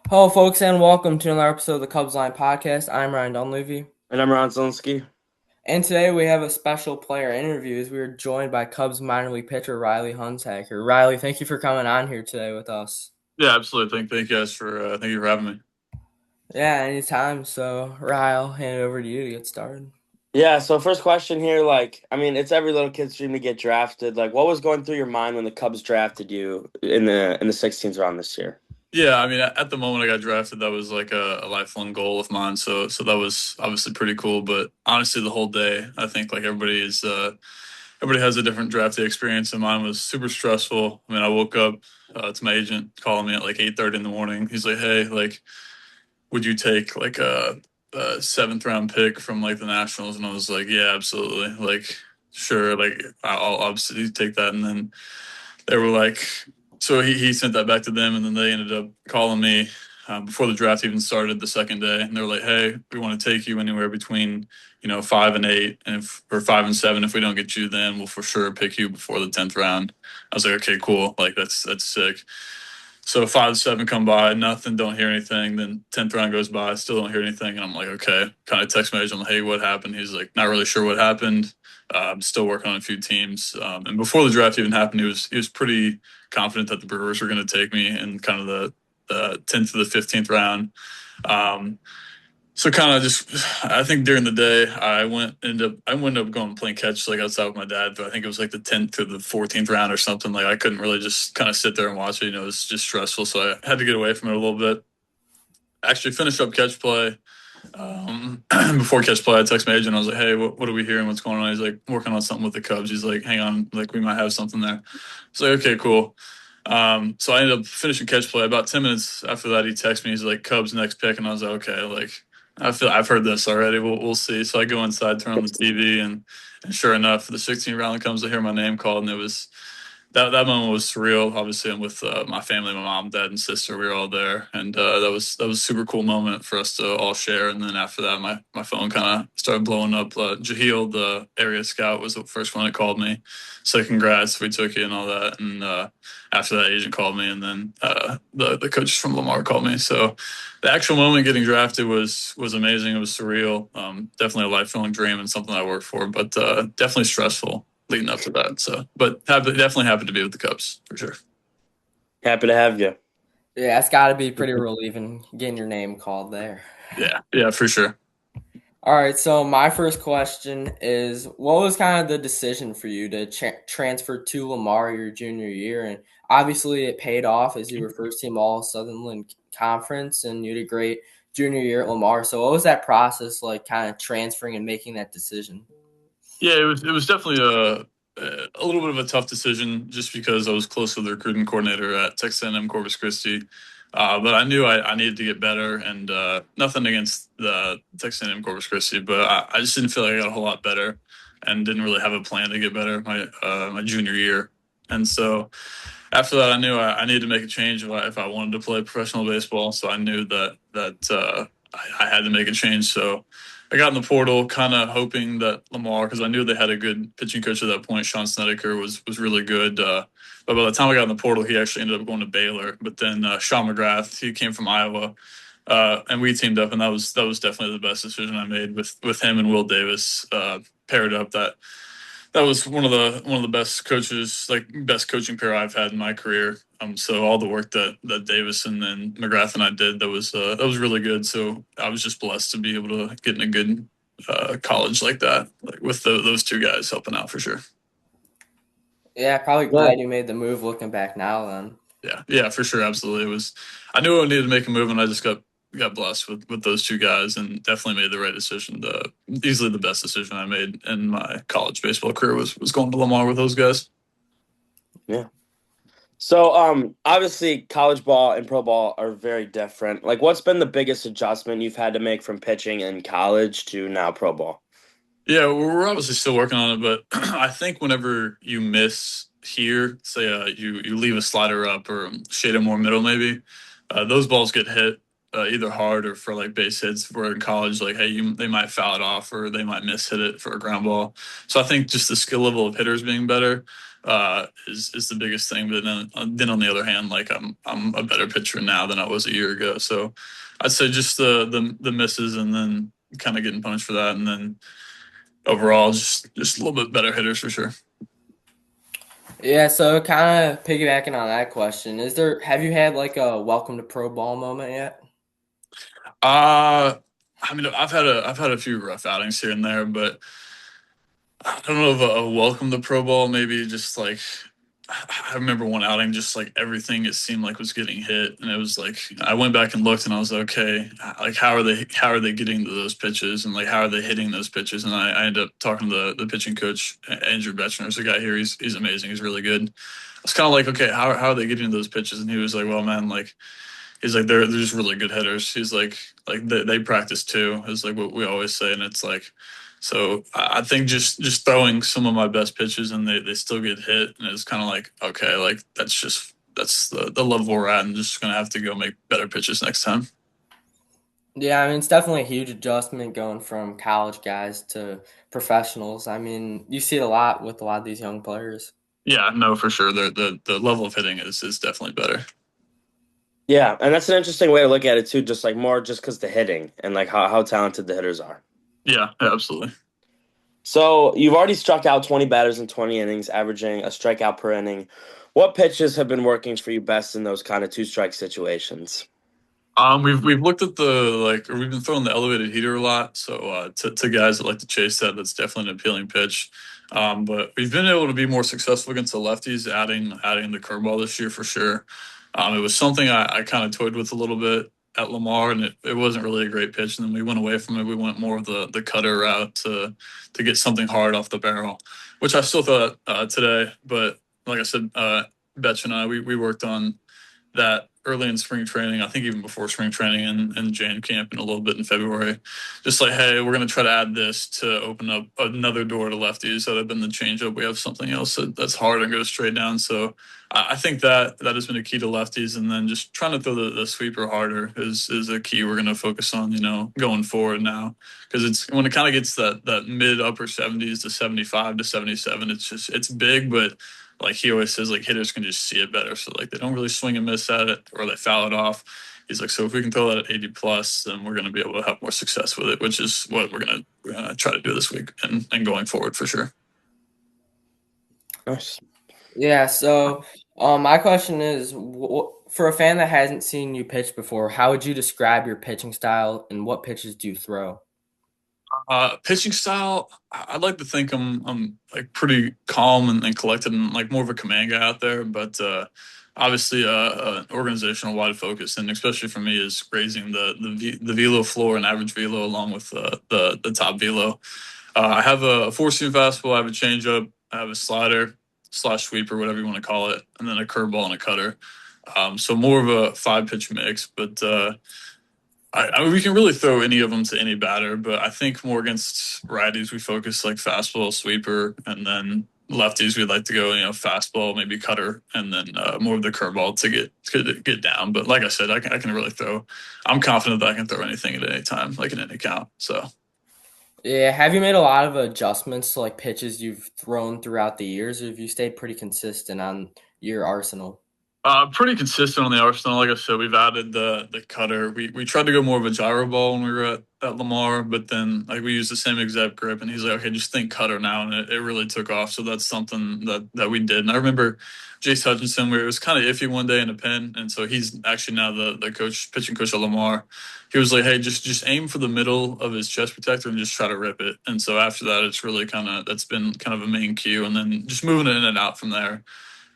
Hello, folks, and welcome to another episode of the Cubs Line Podcast. I'm Ryan Dunleavy, And I'm Ron Zelinsky. and today we have a special player interview as we are joined by Cubs minor league pitcher Riely Hunsaker. Riely, thank you for coming on here today with us. Yeah, absolutely. Thank you guys for thank you for having me. Yeah, anytime. So, Riley, I'll hand it over to you to get started. Yeah, so first question here, it's every little kid's dream to get drafted. Like, what was going through your mind when the Cubs drafted you in the 16th round this year? Yeah, I mean, at the moment I got drafted, that was like a lifelong goal of mine. So that was obviously pretty cool. But honestly, the whole day, I think like everybody has a different draft day experience, and mine was super stressful. I mean, I woke up to my agent calling me at like 8:30 in the morning. He's like, "Hey, like, would you take like a seventh round pick from like the Nationals?" And I was like, "Yeah, absolutely. Like, sure. Like, I'll obviously take that." And then they were like, so he sent that back to them, and then they ended up calling me before the draft even started the second day, and they were like, "Hey, we want to take you anywhere between 5 and 8, and if or 5 and 7. If we don't get you, then we'll for sure pick you before the 10th round." I was like, "Okay, cool. Like that's sick." So 5 to 7 come by, nothing, don't hear anything. Then 10th round goes by, still don't hear anything, and I'm like, okay. Kind of text message. I'm like, hey, what happened? He's like, not really sure what happened. I'm still working on a few teams. And before the draft even happened, he was pretty confident that the Brewers were going to take me in kind of the 10th to the 15th round. Um, so kind of just, I think during the day, I ended up going playing catch like outside with my dad. But I think it was like the 10th to the 14th round or something. Like I couldn't really just kind of sit there and watch it. It was just stressful. So I had to get away from it a little bit. Actually finished up catch play. Before catch play, I texted my agent. I was like, "Hey, what are we hearing? What's going on?" He's like, "Working on something with the Cubs." He's like, "Hang on, like we might have something there." It's like, "Okay, cool." So I ended up finishing catch play. About 10 minutes after that, he texted me. He's like, "Cubs next pick," and I was like, "Okay, like I feel I've heard this already. We'll see." So I go inside, turn on the TV, and sure enough, the 16th round comes. I hear my name called, and it was that moment was surreal. Obviously, I'm with my family, my mom, dad, and sister. We were all there, and that was a super cool moment for us to all share. And then after that, my phone kind of started blowing up. Jahil, the area scout, was the first one that called me. Said congrats, we took you and all that. And after that, agent called me, and then the coaches from Lamar called me. So the actual moment getting drafted was amazing. It was surreal. Definitely a lifelong dream and something I worked for, but definitely stressful leading up to that. So, but definitely happy to be with the Cubs for sure. Happy to have you. Yeah, it's got to be pretty relieving getting your name called there. Yeah, for sure. All right, so my first question is, what was kind of the decision for you to transfer to Lamar your junior year? And obviously, it paid off as you were first team All Southern Conference, and you did great junior year at Lamar. So, what was that process like, kind of transferring and making that decision? Yeah, it was definitely a little bit of a tough decision just because I was close to the recruiting coordinator at Texas A&M Corpus Christi. But I knew I needed to get better, and nothing against the Texas A&M Corpus Christi, but I just didn't feel like I got a whole lot better, and didn't really have a plan to get better my junior year. And so after that, I knew I needed to make a change if I wanted to play professional baseball. So I knew that I had to make a change. So I got in the portal, kind of hoping that Lamar, because I knew they had a good pitching coach at that point. Sean Snedeker was really good. But by the time I got in the portal, he actually ended up going to Baylor. But then Sean McGrath, he came from Iowa, and we teamed up, and that was definitely the best decision I made with him and Will Davis paired up. That was one of the best coaches, like best coaching pair I've had in my career. So all the work that Davis and then McGrath and I did, that was really good. So I was just blessed to be able to get in a good college like that, like with those two guys helping out for sure. Yeah, probably Yeah. glad you made the move looking back now then. Yeah, for sure, absolutely. It was. I knew I needed to make a move, and I just got blessed with those two guys, and definitely made the right decision. Easily the best decision I made in my college baseball career was going to Lamar with those guys. Yeah. So, obviously, college ball and pro ball are very different. Like, what's been the biggest adjustment you've had to make from pitching in college to now pro ball? Yeah, we're obviously still working on it, but I think whenever you miss here, say you leave a slider up or shade it more middle, maybe those balls get hit either hard or for like base hits. Where in college, like hey, they might foul it off or they might miss hit it for a ground ball. So I think just the skill level of hitters being better. is the biggest thing. But then on the other hand, like I'm a better pitcher now than I was a year ago. So I'd say just the misses and then kind of getting punished for that, and then overall just a little bit better hitters for sure. Yeah, so kind of piggybacking on that question, have you had like a welcome to pro ball moment yet? Uh I mean, I've had a few rough outings here and there, but I don't know if a welcome to Pro Bowl, maybe just like I remember one outing, just like everything it seemed like was getting hit, and it was like I went back and looked, and I was like, okay, like how are they getting to those pitches, and like how are they hitting those pitches? And I ended up talking to the pitching coach, Andrew Betchner's a guy here. He's amazing. He's really good. I was kind of like, okay, how are they getting to those pitches? And he was like, well, man, like he's like they're just really good hitters. He's like they practice too, is like what we always say, and it's like so I think just throwing some of my best pitches and they still get hit, and it's kind of like okay, like that's the level we're at, and just gonna have to go make better pitches next time. Yeah, I mean, it's definitely a huge adjustment going from college guys to professionals. I mean, you see it a lot with a lot of these young players. Yeah, no, for sure. The level of hitting is definitely better. Yeah, and that's an interesting way to look at it too. Just like more just because the hitting and like how talented the hitters are. Yeah, absolutely. So you've already struck out 20 batters in 20 innings, averaging a strikeout per inning. What pitches have been working for you best in those kind of two strike situations? We've looked at or we've been throwing the elevated heater a lot. So to guys that like to chase that, that's definitely an appealing pitch. But we've been able to be more successful against the lefties, adding the curveball this year for sure. It was something I kind of toyed with a little bit at Lamar, and it wasn't really a great pitch. And then we went away from it. We went more of the cutter route to get something hard off the barrel, which I still thought today. But like I said, Betch and we worked on that early in spring training. I think even before spring training and Jan camp and a little bit in February. Just like, hey, we're going to try to add this to open up another door to lefties. Other than the changeup, we have something else that's hard and goes straight down. So I think that has been a key to lefties. And then just trying to throw the sweeper harder is a key we're going to focus on, going forward now. Because it's when it kind of gets that mid upper 70s to 75 to 77, it's big, but like he always says, like hitters can just see it better. So like they don't really swing and miss at it or they foul it off. He's like, so if we can throw that at 80 plus, then we're going to be able to have more success with it, which is what we're gonna try to do this week and going forward for sure. Nice. Yeah, so my question is, for a fan that hasn't seen you pitch before, how would you describe your pitching style and what pitches do you throw? Pitching style, I'd like to think I'm like pretty calm and collected and like more of a command guy out there, but obviously an organizational wide focus, and especially for me is raising the velo floor and average velo along with the top velo. I have a four seam fastball, I have a changeup, I have a slider slash sweeper, whatever you want to call it, and then a curveball and a cutter. So more of a five pitch mix, but I mean, we can really throw any of them to any batter, but I think more against righties, we focus like fastball, sweeper, and then lefties, we'd like to go, fastball, maybe cutter, and then more of the curveball to get down. But like I said, I can really throw. I'm confident that I can throw anything at any time, like in any count. So Yeah, have you made a lot of adjustments to like pitches you've thrown throughout the years, or have you stayed pretty consistent on your arsenal? Pretty consistent on the arsenal. Like I said, we've added the cutter. We tried to go more of a gyro ball when we were at Lamar, but then like we used the same exact grip, and he's like, okay, just think cutter now, and it really took off. So that's something that we did. And I remember Jace Hutchinson, where it was kind of iffy one day in a pen, and so he's actually now the coach, pitching coach at Lamar. He was like, hey, just aim for the middle of his chest protector and just try to rip it. And so after that, it's really that's been kind of a main cue, and then just moving it in and out from there.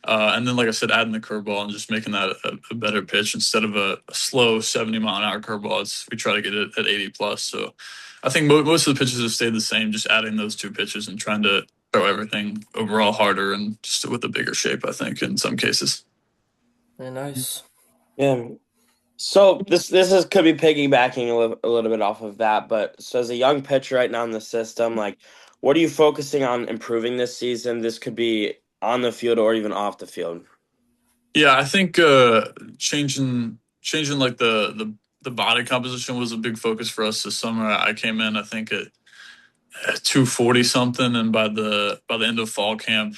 And then, like I said, adding the curveball and just making that a better pitch instead of a slow 70-mile-an-hour curveball. We try to get it at 80 plus. So I think most of the pitches have stayed the same, just adding those two pitches and trying to throw everything overall harder and just with a bigger shape, I think, in some cases. Yeah, nice. Yeah. So this is could be piggybacking a little bit off of that, but so as a young pitcher right now in the system, like what are you focusing on improving this season? This could be on the field or even off the field. Yeah, I think changing like the body composition was a big focus for us this summer. I came in, I think, at 240 something, and by the end of fall camp,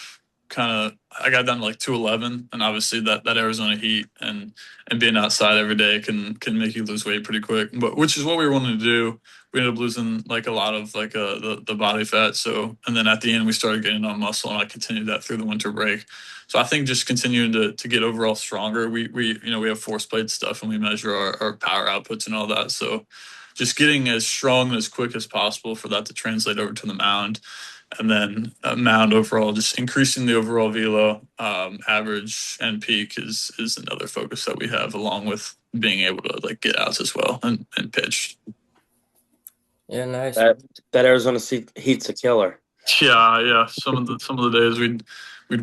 I got down to like 211, and obviously that Arizona heat and being outside every day can make you lose weight pretty quick. But which is what we were wanting to do. We ended up losing like a lot of like the body fat. So and then at the end we started getting on muscle, and I continued that through the winter break. So I think just continuing to get overall stronger. We have force plate stuff, and we measure our power outputs and all that. So just getting as strong and as quick as possible for that to translate over to the mound, and then mound overall, just increasing the overall velo average and peak is another focus that we have, along with being able to like get outs as well and pitch. Yeah, nice. That Arizona heat's a killer. Yeah. Some of the days we'd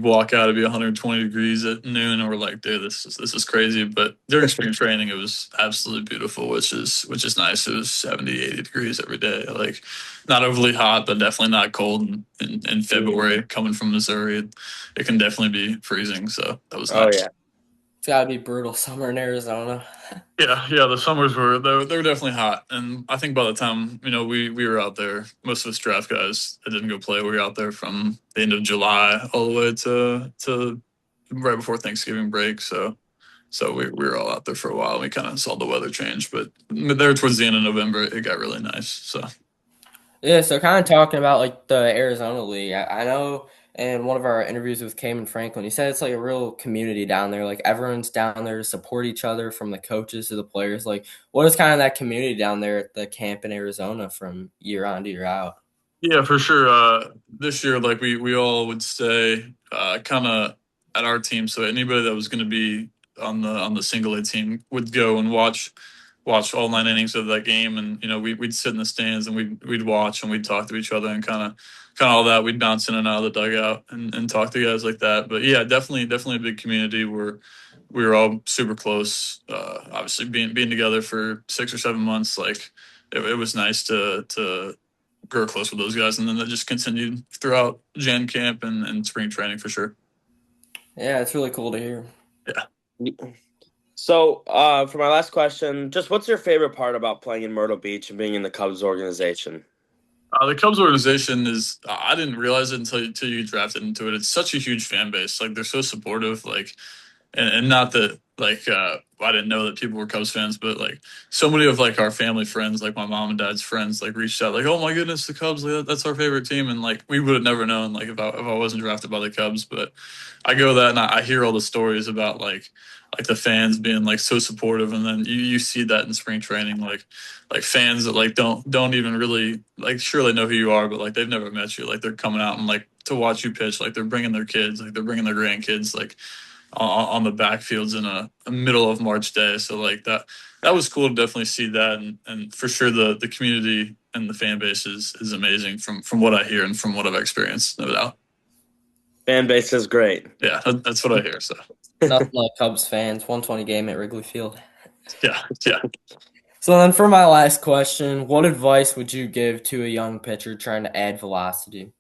walk out, it'd be 120 degrees at noon, and we're like, dude, this is crazy. But during spring training, it was absolutely beautiful, which is nice. It was 70, 80 degrees every day. Like, not overly hot, but definitely not cold. In February, coming from Missouri, it can definitely be freezing. So that was Oh nice. yeah. It's gotta be brutal summer in Arizona. Yeah. The summers they were definitely hot, and I think by the time we were out there, most of us draft guys that didn't go play, we were out there from the end of July all the way to right before Thanksgiving break. So we were all out there for a while. And we kind of saw the weather change, but there towards the end of November, it got really nice. So Yeah, so kind of talking about like the Arizona League. I know in one of our interviews with Cayman Franklin, he said it's like a real community down there. Like everyone's down there to support each other, from the coaches to the players. Like, what is kind of that community down there at the camp in Arizona from year on to year out? yeah, for sure. This year, like we all would stay kind of at our team. So anybody that was going to be on the single A team would go and watch all 9 innings of that game, and we'd sit in the stands and we'd watch and we'd talk to each other and kind of all that. We'd bounce in and out of the dugout and talk to guys like that. But yeah, definitely a big community where we were all super close. Obviously, being together for 6 or 7 months, like it was nice to grow close with those guys, and then that just continued throughout Jan camp and spring training for sure. Yeah, it's really cool to hear. Yeah. So, for my last question, just what's your favorite part about playing in Myrtle Beach and being in the Cubs organization? The Cubs organization is, I didn't realize it until you drafted into it. It's such a huge fan base. Like, they're so supportive. Like, and not that like I didn't know that people were Cubs fans, but like so many of like our family friends, like my mom and dad's friends, like reached out like, oh my goodness, the Cubs, like, that's our favorite team, and like we would have never known like if I wasn't drafted by the Cubs. But I go that and I hear all the stories about like the fans being like so supportive, and then you see that in spring training, like fans that like don't even really like, sure they know who you are, but like they've never met you, like they're coming out and like to watch you pitch, like they're bringing their kids, like they're bringing their grandkids, like on the backfields in a middle of March day. So like that was cool to definitely see that, and for sure the community and the fan base is amazing from what I hear and from what I've experienced, no doubt. Fan base is great. Yeah, that's what I hear. So Nothing like Cubs fans. 120 game at Wrigley Field. yeah. So then, for my last question, what advice would you give to a young pitcher trying to add velocity?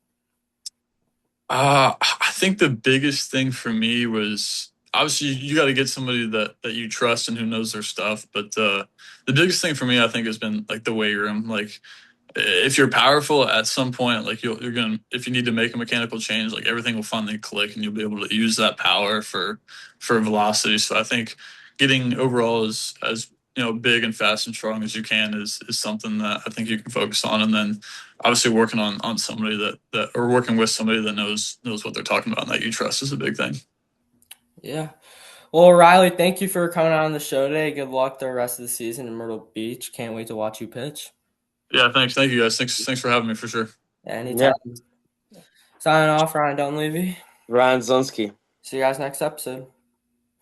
I think the biggest thing for me was obviously you got to get somebody that you trust and who knows their stuff. But the biggest thing for me, I think, has been like the weight room. Like if you're powerful at some point, like you're gonna, if you need to make a mechanical change, like everything will finally click and you'll be able to use that power for velocity. So I think getting overall as big and fast and strong as you can is something that I think you can focus on, and then obviously working on somebody that or working with somebody that knows what they're talking about and that you trust is a big thing. Yeah. Well, Riley, thank you for coming on the show today. Good luck the rest of the season in Myrtle Beach. Can't wait to watch you pitch. Yeah, thank you guys. Thanks for having me for sure. Anytime. Yeah, Signing off, Ryan Dunleavy. Ryan Zunski. See you guys next episode.